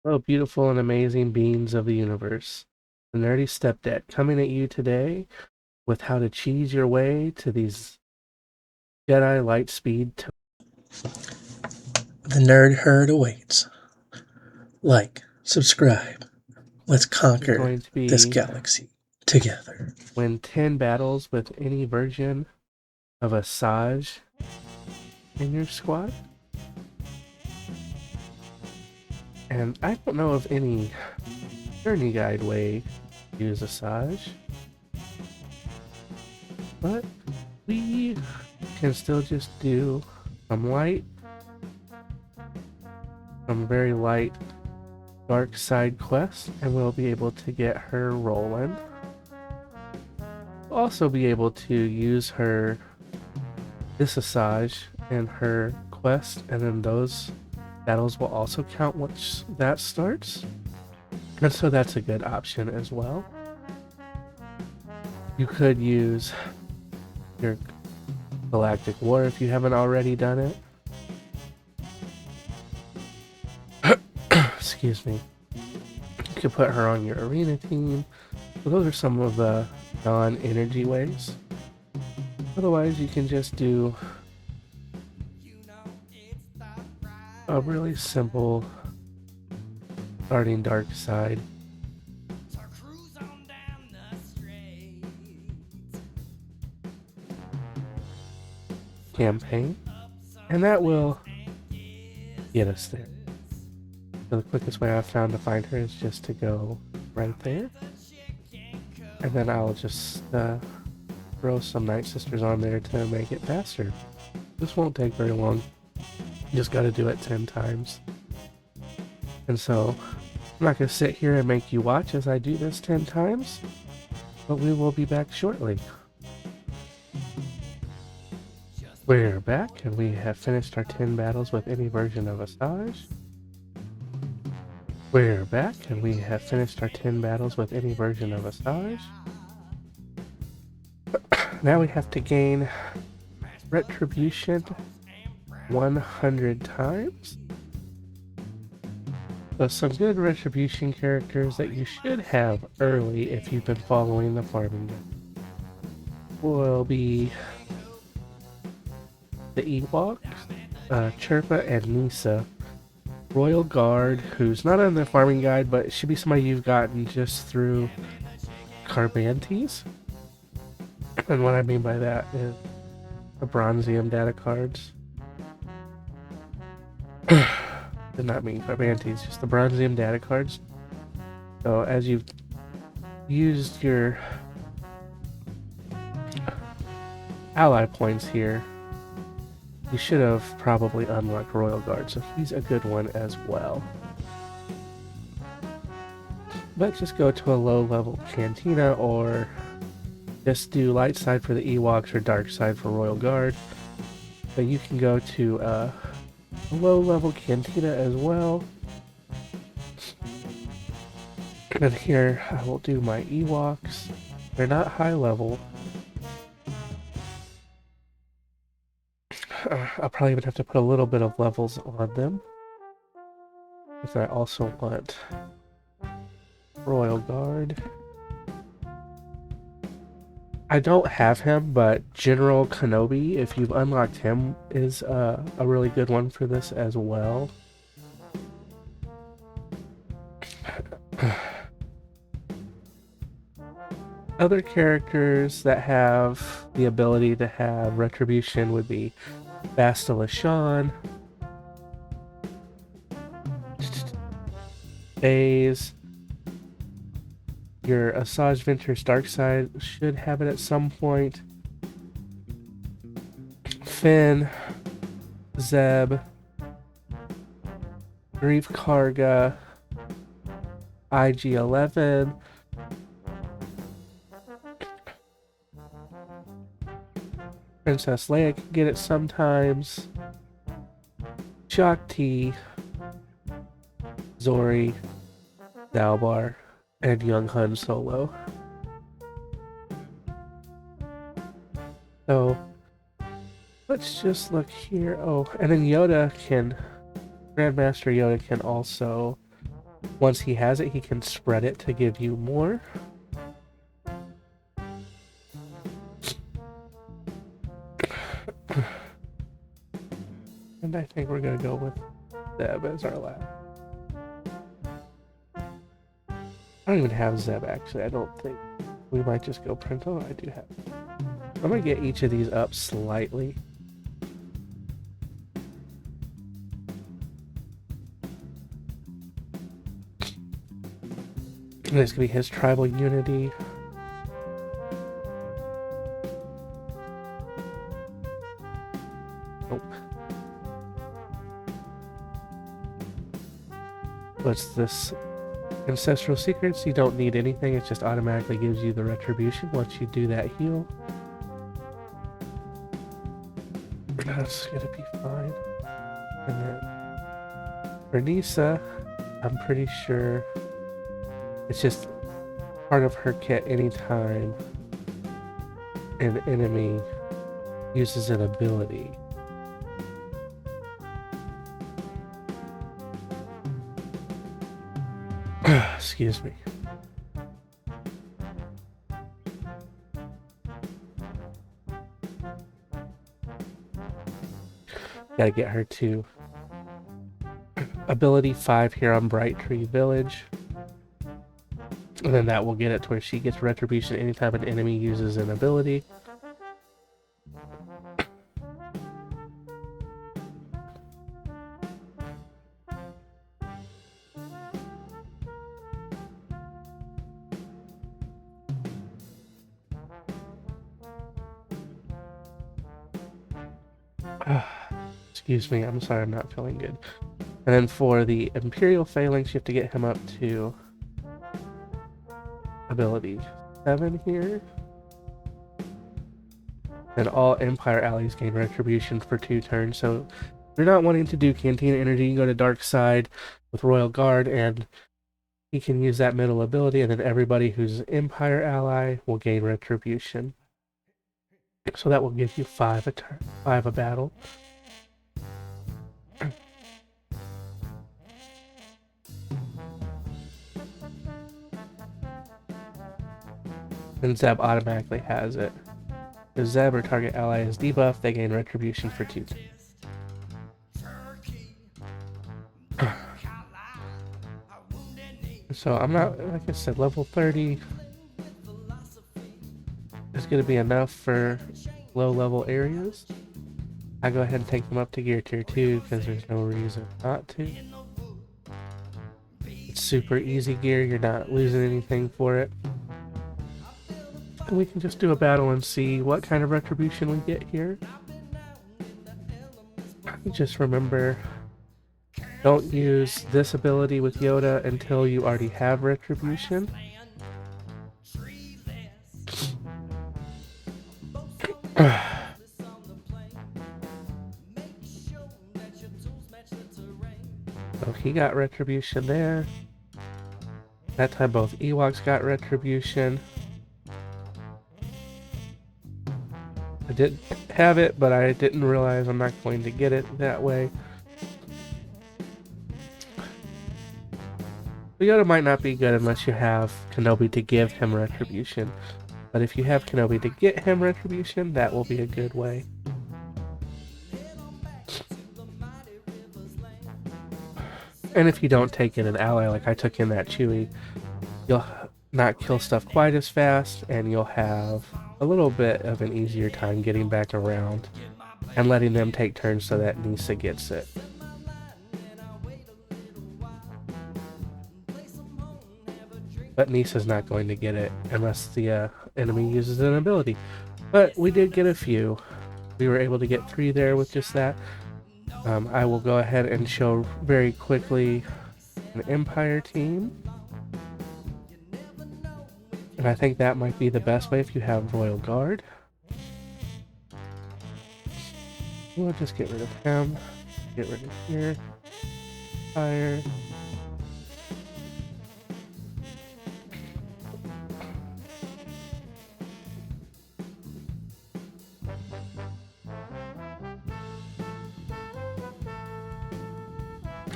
Oh, beautiful and amazing beings of the universe. The Nerdy Stepdad coming at you today with how to cheese your way to these Jedi Lightspeed. The nerd herd awaits. Like, subscribe. Let's Is conquer going to this be galaxy together. win 10 battles with any version of Asajj in your squad. And I don't know of any journey guide way to use Asajj, but we can still just do some very light dark side quests, and we'll be able to get her rolling. We'll also be able to use her Asajj in her quest, and then those battles will also count once that starts. And so that's a good option as well. You could use your Galactic War if you haven't already done it. Excuse me. You could put her on your arena team. So those are some of the non-energy ways. Otherwise, you can just do a really simple starting dark side campaign, and that will get us there. So the quickest way I've found to find her is just to go right there, and then I'll just throw some Night Sisters on there to make it faster. This won't take very long. You just gotta do it 10 times. And so, I'm not gonna sit here and make you watch as I do this 10 times, but we will be back shortly. We're back, and we have finished our 10 battles with any version of Asajj. We're back, and we have finished our 10 battles with any version of Asajj. Now we have to gain Retribution 100 times. So some good Retribution characters that you should have early if you've been following the farming guide will be the Ewoks, Chirpa and Nisa. Royal Guard, who's not on the farming guide, but it should be somebody you've gotten just through Carbantes. And what I mean by that is the Bronzium data cards. Did not mean Carbantes, just the Bronzium data cards. So as you've used your ally points here, you should have probably unlocked Royal Guard, so he's a good one as well. But just go to a low level Cantina, or just do light side for the Ewoks or dark side for Royal Guard. But you can go to a low level Cantina as well. And here I will do my Ewoks. They're not high level. I'll probably even have to put a little bit of levels on them, because I also want Royal Guard. I don't have him, but General Kenobi, if you've unlocked him, is a really good one for this as well. Other characters that have the ability to have Retribution would be Bastila Shan, Baze. Your Asajj Ventress Darkside should have it at some point. Finn, Zeb, Grief Karga, IG-11, Princess Leia can get it sometimes. Shakti, Zori, Dalbar, and young Han Solo. So let's just look here. Oh, and then Grandmaster Yoda can also once he has it, he can spread it to give you more. And I think we're gonna go with Zeb as our last. I don't even have Zeb actually, I don't think. We might just go Printo. I do have. I'm gonna get each of these up slightly. And it's gonna be his tribal unity. Nope. What's this? Ancestral Secrets, you don't need anything, it just automatically gives you the Retribution once you do that heal. That's gonna be fine. And then for Nisa, I'm pretty sure it's just part of her kit anytime an enemy uses an ability. Excuse me. Gotta get her to ability 5 here on Bright Tree Village. And then that will get it to where she gets Retribution anytime an enemy uses an ability. Excuse me, I'm sorry, I'm not feeling good. And then for the Imperial Phalanx, you have to get him up to ability 7 here. And all Empire allies gain Retribution for 2 turns. So if you're not wanting to do Cantina Energy, you go to Dark Side with Royal Guard, and he can use that middle ability, and then everybody who's Empire ally will gain Retribution. So that will give you 5 a turn, 5 a battle. And Zeb automatically has it. If Zeb or target ally is debuffed, they gain Retribution for 2. So I'm not, like I said, level 30 is going to be enough for low level areas. I go ahead and take them up to gear tier 2 because there's no reason not to. It's super easy gear, you're not losing anything for it. And we can just do a battle and see what kind of Retribution we get here. Just remember, don't use this ability with Yoda until you already have Retribution. So he got Retribution there. That time both Ewoks got Retribution. I did have it, but I didn't realize I'm not going to get it that way. Yoda might not be good unless you have Kenobi to give him Retribution. But if you have Kenobi to get him Retribution, that will be a good way. And if you don't take in an ally like I took in that Chewie, you'll not kill stuff quite as fast, and you'll have a little bit of an easier time getting back around and letting them take turns so that Nisa gets it. But Nisa's not going to get it unless the enemy uses an ability. But we did get a few. We were able to get 3 there with just that. I will go ahead and show very quickly an Empire team. And I think that might be the best way if you have Royal Guard. We'll just get rid of him. Get rid of here. Fire.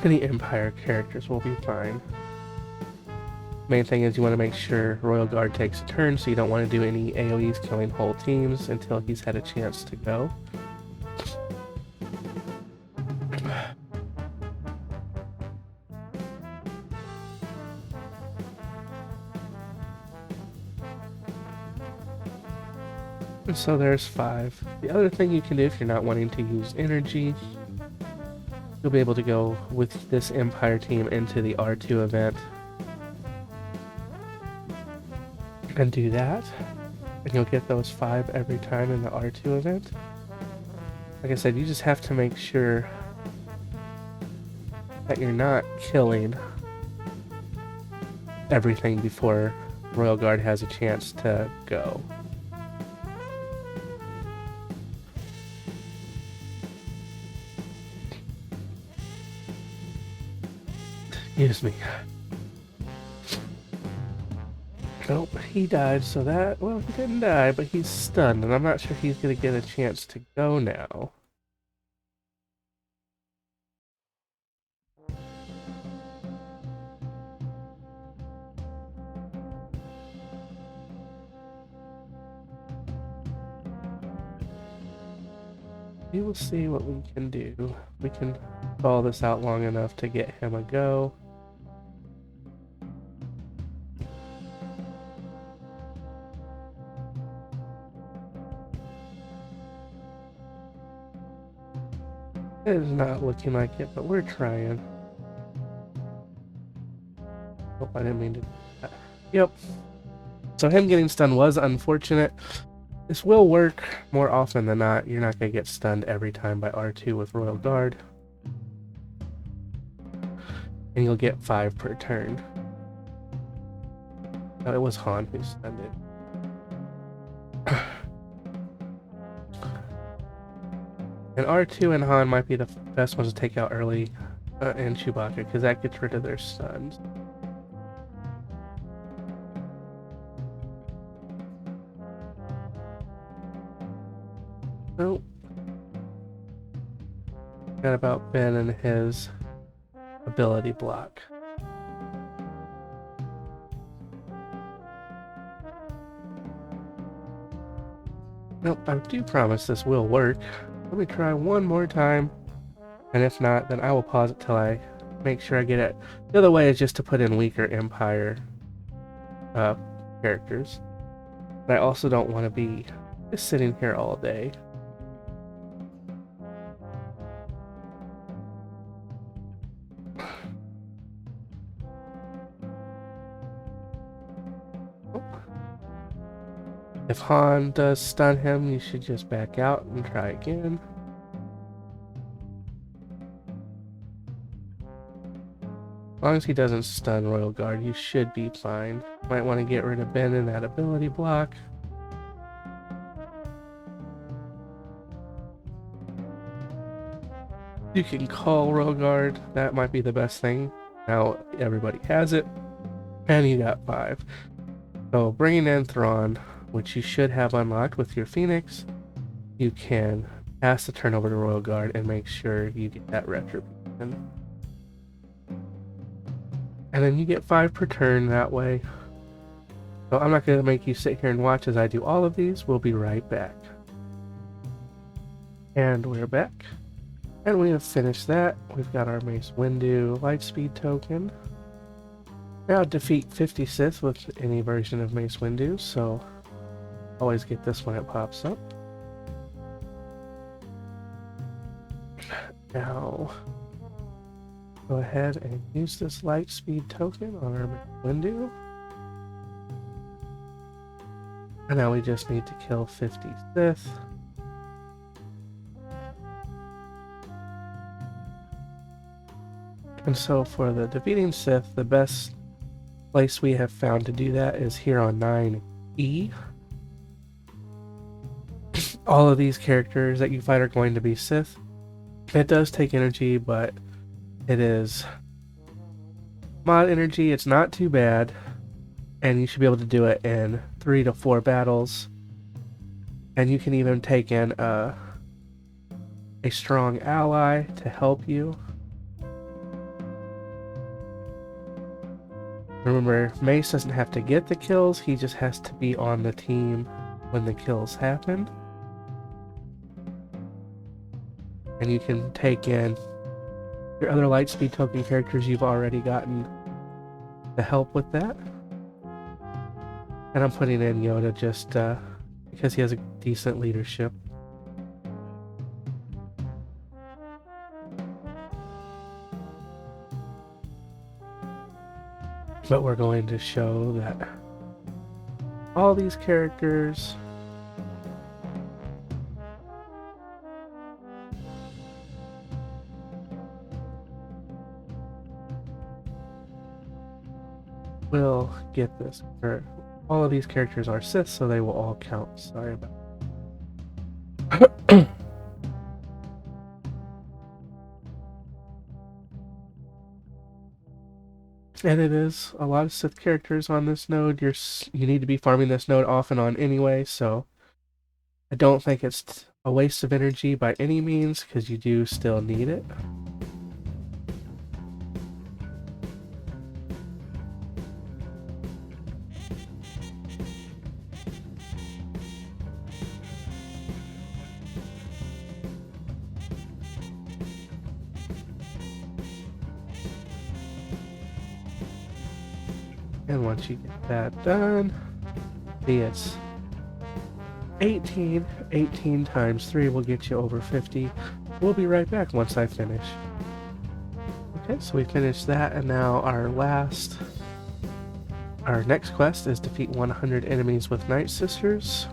Any Empire characters will be fine. Main thing is you want to make sure Royal Guard takes a turn, so you don't want to do any AoEs killing whole teams until he's had a chance to go. And so there's 5. The other thing you can do if you're not wanting to use energy, you'll be able to go with this Empire team into the R2 event and do that, and you'll get those 5 every time in the R2 event. Like I said, you just have to make sure that you're not killing everything before Royal Guard has a chance to go. Excuse me. Nope, he died, so that, well, he didn't die, but he's stunned, and I'm not sure he's gonna get a chance to go now. We will see what we can do. We can follow this out long enough to get him a go. It is not looking like it, but we're trying. Oh, I didn't mean to do that. Yep. So him getting stunned was unfortunate. This will work more often than not. You're not going to get stunned every time by R2 with Royal Guard. And you'll get 5 per turn. No, it was Han who stunned it. And R2 and Han might be the best ones to take out early in Chewbacca, because that gets rid of their stuns. Nope. Got about Ben and his ability block. Nope, I do promise this will work. Let me try one more time, and if not, then I will pause it till I make sure I get it. The other way is just to put in weaker Empire characters. But I also don't want to be just sitting here all day. If Han does stun him, you should just back out and try again. As long as he doesn't stun Royal Guard, you should be fine. Might want to get rid of Ben in that ability block. You can call Royal Guard, that might be the best thing. Now everybody has it, and you got 5. So bringing in Thrawn, which you should have unlocked with your Phoenix, you can pass the turn over to Royal Guard and make sure you get that Retribution. And then you get 5 per turn that way. So I'm not going to make you sit here and watch as I do all of these. We'll be right back. And we're back. And we have finished that. We've got our Mace Windu Lightspeed token. Now defeat 50 Sith with any version of Mace Windu, so always get this when it pops up. Now, go ahead and use this Lightspeed token on our Windu. And now we just need to kill 50 Sith. And so for the defeating Sith, the best place we have found to do that is here on 9E. All of these characters that you fight are going to be Sith. It does take energy, but it is mod energy. It's not too bad, and you should be able to do it in 3 to 4 battles. And you can even take in a strong ally to help you. Remember, Mace doesn't have to get the kills, he just has to be on the team when the kills happen. And you can take in your other Lightspeed token characters you've already gotten to help with that. And I'm putting in Yoda just because he has a decent leadership. But we're going to show that all these characters will get this. All of these characters are Sith, so they will all count. Sorry about that. And it is a lot of Sith characters on this node. You need to be farming this node off and on anyway, so I don't think it's a waste of energy by any means, because you do still need it. And once you get that done, see it's 18. 18 times 3 will get you over 50. We'll be right back once I finish. Okay, so we finished that, and now our next quest is defeat 100 enemies with Night Sisters.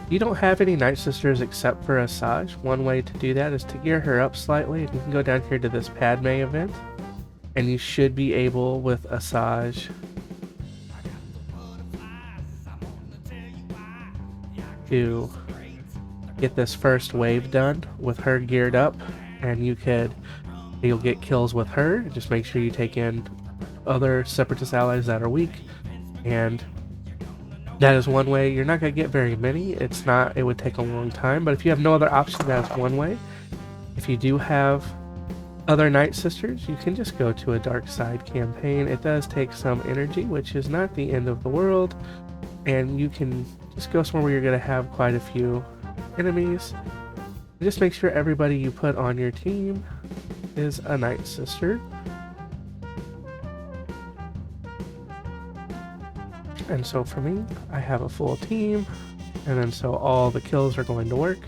If you don't have any Night Sisters except for Asajj, one way to do that is to gear her up slightly, and you can go down here to this Padme event. And you should be able, with Asajj, to get this first wave done with her geared up, and you'll get kills with her. Just make sure you take in other Separatist allies that are weak, and that is one way. You're not going to get very many. It would take a long time, but if you have no other option, that's one way. If you do have other Night Sisters, you can just go to a dark side campaign. It does take some energy, which is not the end of the world, and you can just go somewhere where you're going to have quite a few enemies. Just make sure everybody you put on your team is a Night Sister. And so for me, I have a full team, and then so all the kills are going to work.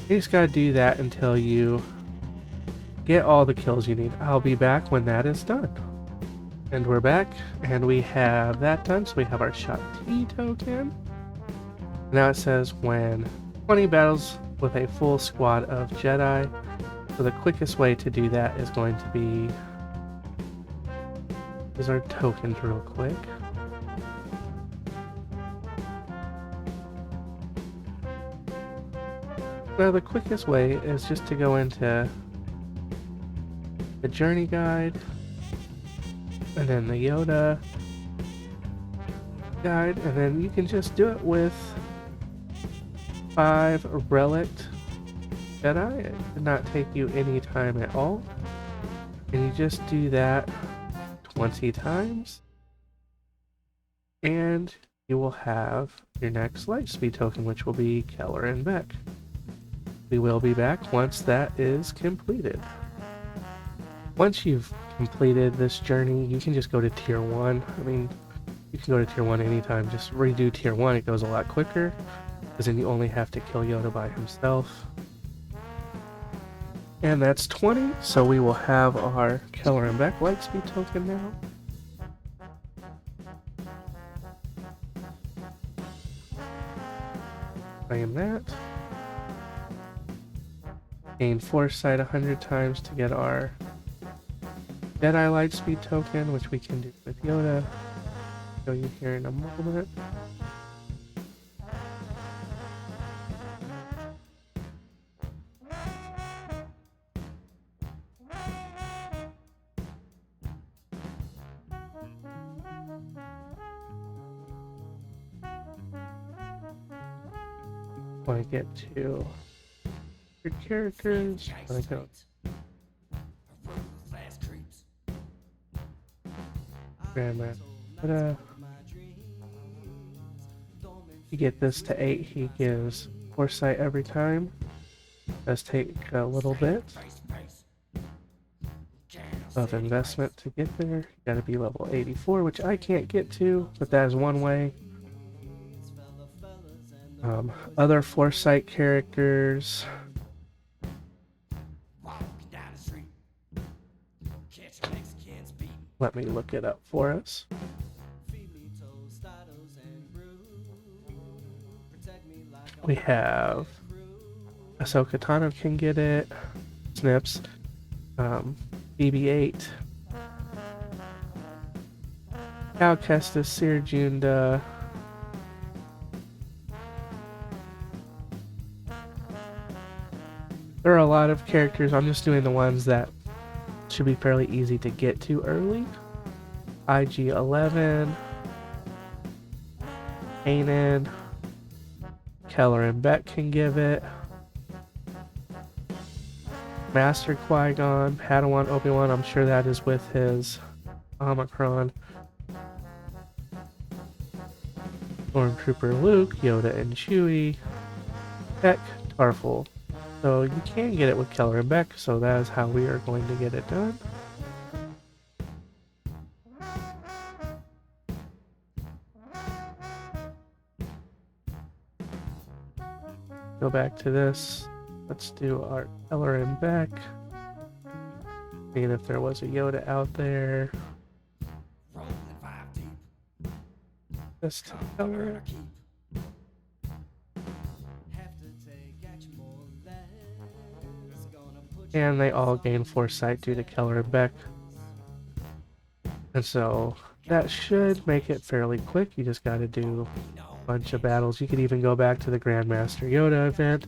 You just gotta do that until you get all the kills you need. I'll be back when that is done. And we're back, and we have that done, so we have our Shot T token. Now it says when 20 battles with a full squad of Jedi. So the quickest way to do that is going to be... These are tokens real quick. Now the quickest way is just to go into the journey guide, and then the Yoda guide, and then you can just do it with 5 relict Jedi. It did not take you any time at all, and you just do that 20 times, and you will have your next Lightspeed token, which will be Keller and Beck. We will be back once that is completed. Once you've completed this journey, you can just go to Tier 1. I mean, you can go to Tier 1 anytime. Just redo Tier 1. It goes a lot quicker, because then you only have to kill Yoda by himself. And that's 20, so we will have our Keller and Beck Lightspeed token now. Claim that. Gain Foresight 100 times to get our Jedi Lightspeed token, which we can do with Yoda. Show you here in a moment. When I get to your characters, when I go Grandmaster Yoda. You get this to 8, he gives Foresight every time. Does take a little bit of investment to get there. You gotta be level 84, which I can't get to, but that is one way. Other Foresight characters. Let me look it up for us. We have Ahsoka Tano can get it. Snips. BB-8. Cal Kestis, Seer Junda. There are a lot of characters. I'm just doing the ones that should be fairly easy to get to early. IG-11. Kanan. Keller and Beck can give it. Master Qui-Gon, Padawan Obi-Wan, I'm sure that is with his Omicron. Stormtrooper Luke, Yoda and Chewie, Beck, Tarful. So you can get it with Keller and Beck, so that is how we are going to get it done. Go back to this. Let's do our Keller and Beck. Seeing if there was a Yoda out there. Just Keller. And they all gain Foresight due to Keller and Beck. And so that should make it fairly quick. You just gotta do a bunch of battles. You could even go back to the Grandmaster Yoda event,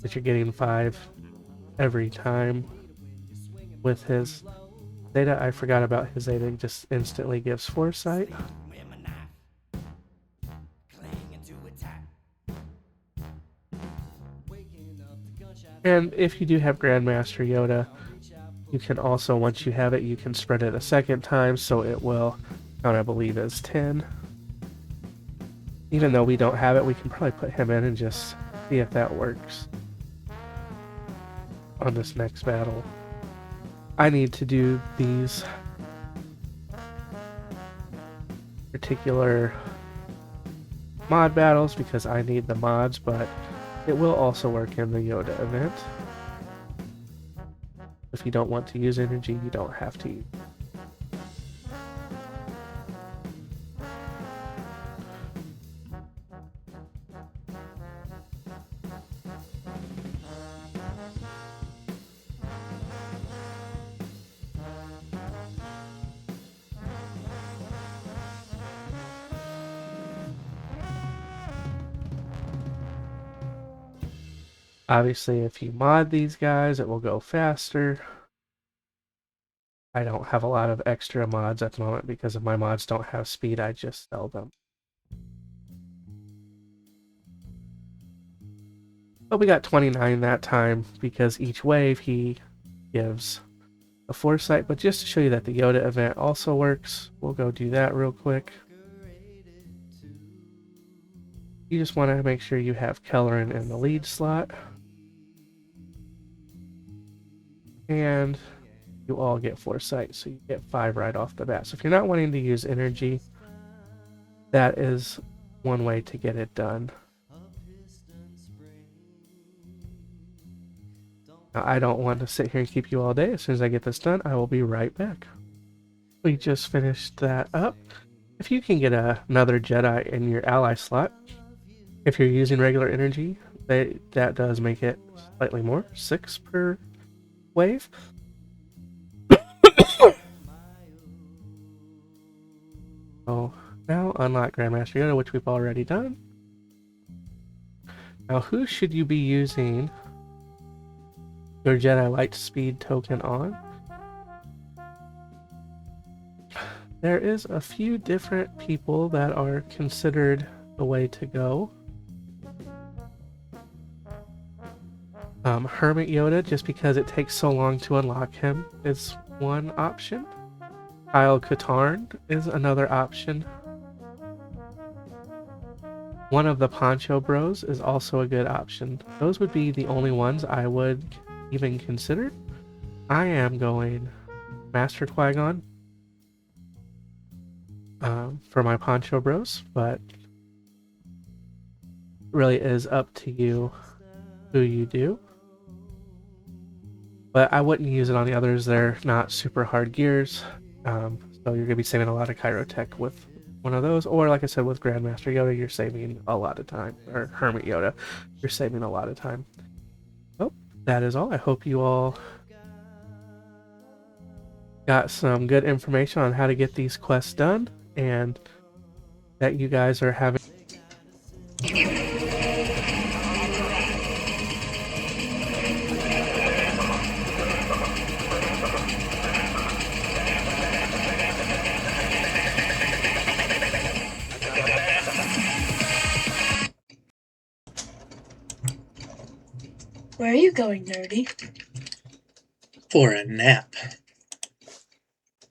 but you're getting 5 every time with his Zeta. I forgot about his Zeta, he just instantly gives Foresight. And if you do have Grandmaster Yoda, you can also, once you have it, you can spread it a second time, so it will count, I believe, as 10. Even though we don't have it, we can probably put him in and just see if that works on this next battle. I need to do these particular mod battles because I need the mods, but it will also work in the Yoda event. If you don't want to use energy, you don't have to. Obviously, if you mod these guys, it will go faster. I don't have a lot of extra mods at the moment because if my mods don't have speed, I just sell them. But we got 29 that time because each wave he gives a Foresight. But just to show you that the Yoda event also works, we'll go do that real quick. You just want to make sure you have Kelleran in the lead slot. And you all get Foresight, so you get 5 right off the bat. So if you're not wanting to use energy, that is one way to get it done. Now, I don't want to sit here and keep you all day. As soon as I get this done, I will be right back. We just finished that up. If you can get another Jedi in your ally slot, if you're using regular energy, that does make it slightly more, 6 per wave. So now unlock Grandmaster Yoda, which we've already done. Now who should you be using your Jedi Light Speed token on? There is a few different people that are considered the way to go. Hermit Yoda, just because it takes so long to unlock him, is one option. Kyle Katarn is another option. One of the Poncho Bros is also a good option. Those would be the only ones I would even consider. I am going Master Qui-Gon for my Poncho Bros, but really is up to you who you do. But I wouldn't use it on the others. They're not super hard gears, so you're going to be saving a lot of Chirotech with one of those. Or like I said, with Grandmaster Yoda, you're saving a lot of time. Or Hermit Yoda, you're saving a lot of time. Well, that is all. I hope you all got some good information on how to get these quests done, and that you guys are having Where are you going, nerdy? For a nap.